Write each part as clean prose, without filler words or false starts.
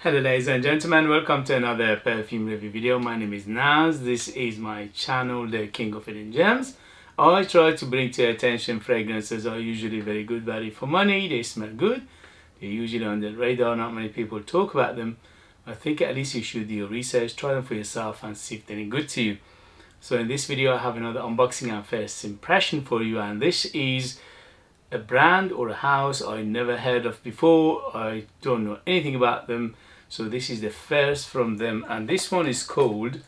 Hello ladies and gentlemen, welcome to another perfume review video. My name is Naz. This is my channel, the King of Hidden Gems. I try to bring to your attention fragrances are usually very good value for money. They smell good. They're usually on the radar. Not many people talk about them. I think at least you should do your research, try them for yourself and see if they're any good to you. So in this video I have another unboxing and first impression for you, and this is a brand or a house I never heard of before. I don't know anything about them. So this is the first from them, and this one is called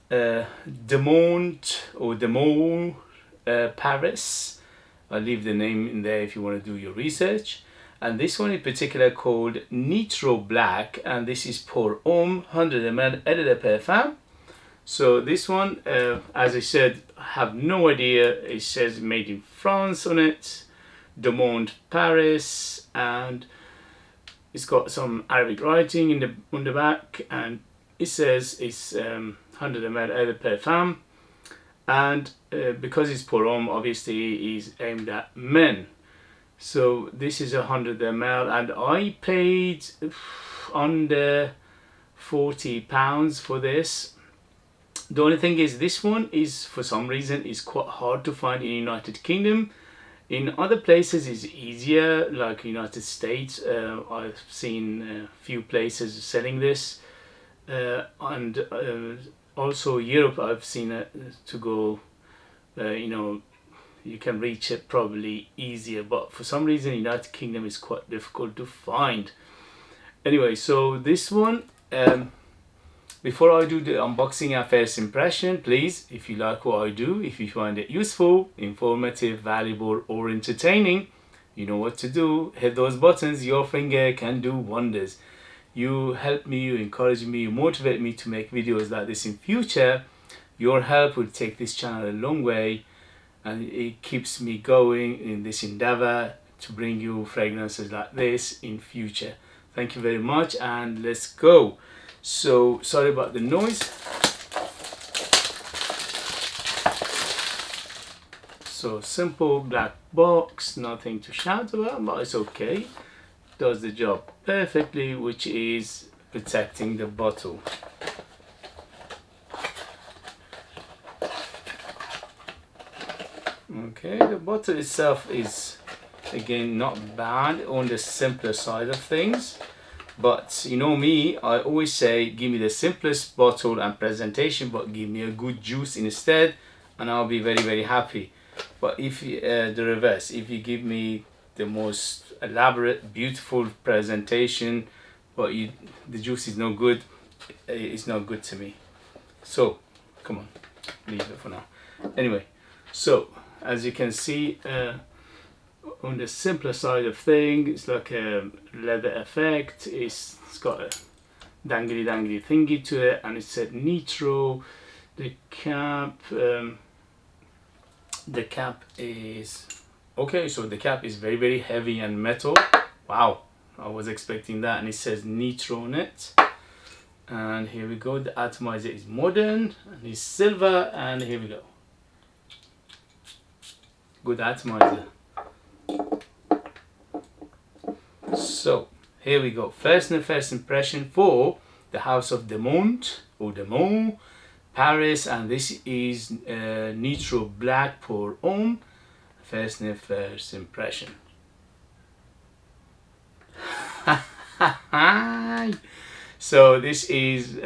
Dumont or Dumont Paris. I'll leave the name in there if you want to do your research. And this one in particular called Nitro Black, and this is pour Homme 100 ml eau de parfum. So this one, as I said, I have no idea. It says made in France on it, Dumont Paris, and it's got some Arabic writing on the back, and it says it's 100 ml eau de parfum, and because it's pour Homme, obviously is aimed at men. So this is 100 ml, and I paid under £40 for this. The only thing is, this one is for some reason is quite hard to find in United Kingdom. In other places it's easier, like United States. I've seen a few places selling this, and also Europe I've seen it to go, you can reach it probably easier, but for some reason United Kingdom is quite difficult to find. Anyway, so this one, before I do the unboxing and first impression, please, if you like what I do, if you find it useful, informative, valuable or entertaining, you know what to do. Hit those buttons. Your finger can do wonders. You help me, you encourage me, you motivate me to make videos like this in future. Your help will take this channel a long way, and it keeps me going in this endeavor to bring you fragrances like this in future. Thank you very much, and let's go. So sorry about the noise. So simple black box, nothing to shout about, but it's okay. Does the job perfectly, which is protecting the bottle. Okay, the bottle itself is again not bad, on the simpler side of things. But you know me, I always say give me the simplest bottle and presentation, but give me a good juice instead, and I'll be very happy. But if the reverse, if you give me the most elaborate, beautiful presentation, but the juice is no good, it's not good to me. So come on, leave it for now. Anyway, so as you can see, on the simpler side of things, it's like a leather effect. It's got a dangly thingy to it, and it said Nitro. The cap is okay. So the cap is very heavy and metal. Wow, I was expecting that. And it says Nitro on it. And here we go. The atomizer is modern and it's silver. And here we go. Good atomizer. So here we go. First impression for the house of Dumont or Dumont Paris, and this is Nitro Black pour Homme. First impression. So this is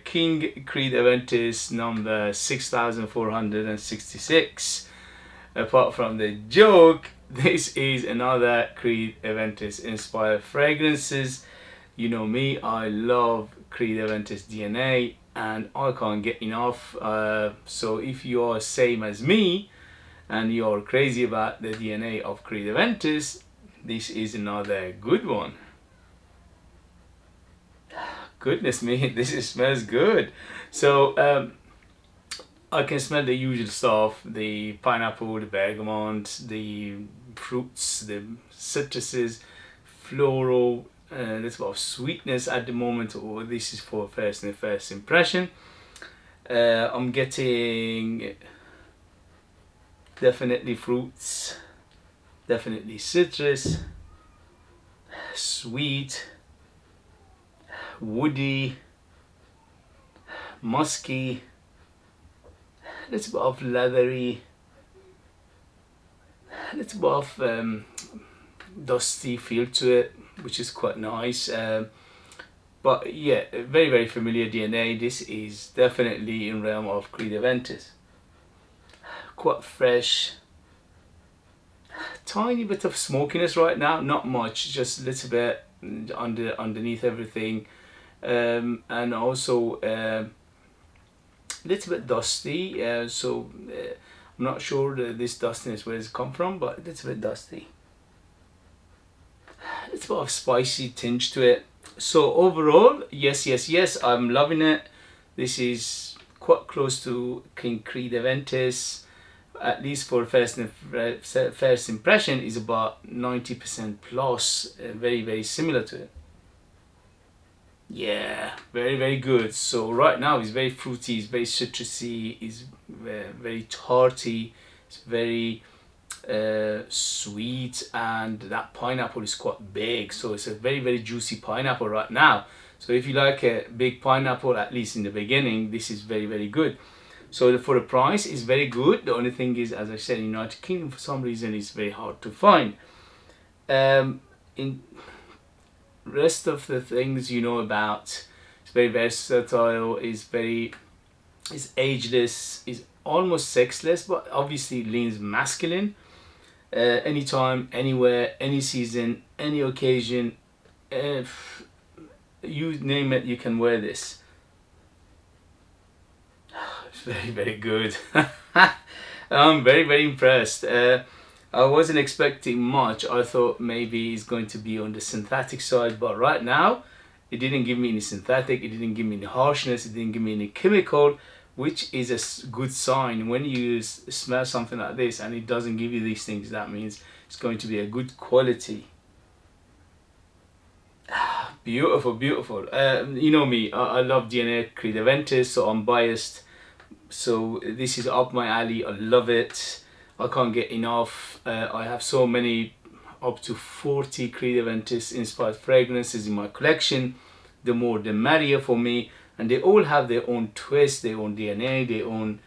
King Creed Aventus number 6466. Apart from the joke, this is another Creed Aventus inspired fragrances. You know me, I love Creed Aventus DNA and I can't get enough. So if you are same as me and you're crazy about the DNA of Creed Aventus, this is another good one. Goodness me, this smells good. So I can smell the usual stuff, the pineapple, the bergamot, the fruits, the citruses, floral, there's a lot of sweetness at the moment. Or this is for first impression. I'm getting definitely fruits, definitely citrus, sweet, woody, musky, a little bit of leathery, a little bit of dusty feel to it, which is quite nice. But yeah, very very familiar DNA. This is definitely in realm of Creed Aventus. Quite fresh, tiny bit of smokiness right now, not much, just a little bit underneath everything, and also a little bit dusty. I'm not sure this dustiness where it's come from, but a little bit dusty. It's a bit of spicy tinge to it. So overall, yes, yes, yes, I'm loving it. This is quite close to King Creed Aventus, at least for first impression, is about 90% plus, very very similar to it. Yeah, very very good. So right now it's very fruity, it's very citrusy, it's very tarty, it's very sweet, and that pineapple is quite big, so it's a very very juicy pineapple right now. So if you like a big pineapple, at least in the beginning, this is very very good. So for the price is very good. The only thing is, as I said, in United Kingdom for some reason it's very hard to find. In rest of the things you know about, it's very versatile, is ageless, is almost sexless, but obviously leans masculine. Anytime, anywhere, any season, any occasion, you name it, you can wear this. It's very very good. I'm very very impressed. I wasn't expecting much. I thought maybe it's going to be on the synthetic side, but right now it didn't give me any synthetic, it didn't give me any harshness, it didn't give me any chemical, which is a good sign. When you smell something like this and it doesn't give you these things, that means it's going to be a good quality. Beautiful, beautiful. You know me, I love DNA Creed Aventus, so I'm biased. So this is up my alley. I love it. I can't get enough. I have so many, up to 40 Creed Aventus inspired fragrances in my collection. The more the merrier for me, and they all have their own twist, their own DNA, their own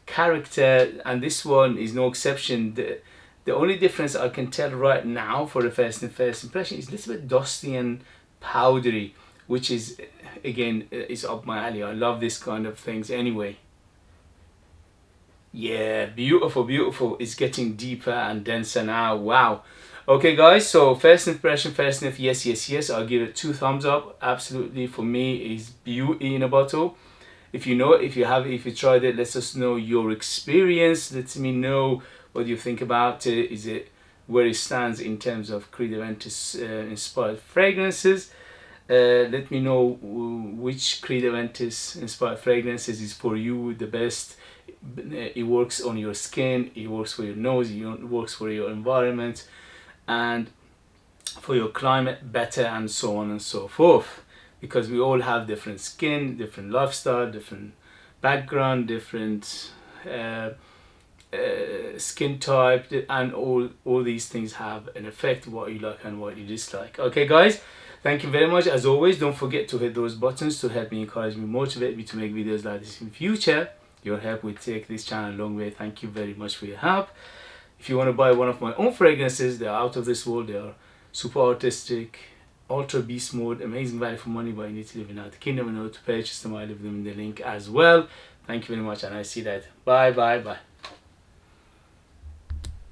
character, and this one is no exception. The only difference I can tell right now for the first impression is a little bit dusty and powdery, which is again is up my alley. I love this kind of things anyway. Yeah, beautiful, beautiful. It's getting deeper and denser now. Wow. Okay guys, so first impression, first sniff, yes, yes, yes. I'll give it 2 thumbs up. Absolutely, for me, is beauty in a bottle. If you know it, if you have it, if you tried it, let us know your experience. Let me know what you think about it. Is it where it stands in terms of Creed Aventus inspired fragrances? Let me know which Creed Aventus inspired fragrances is for you the best. It works on your skin, it works for your nose, it works for your environment, and for your climate better, and so on and so forth, because we all have different skin, different lifestyle, different background, different skin type, and all these things have an effect what you like and what you dislike. Okay guys, thank you very much. As always, don't forget to hit those buttons to help me, encourage me, motivate me to make videos like this in future. Your help will take this channel a long way. Thank you very much for your help. If you want to buy one of my own fragrances, they are out of this world. They are super artistic, ultra beast mode, amazing value for money, but you need to live in the kingdom in order to purchase them. I leave them in the link as well. Thank you very much, and I see that. Bye, bye, bye.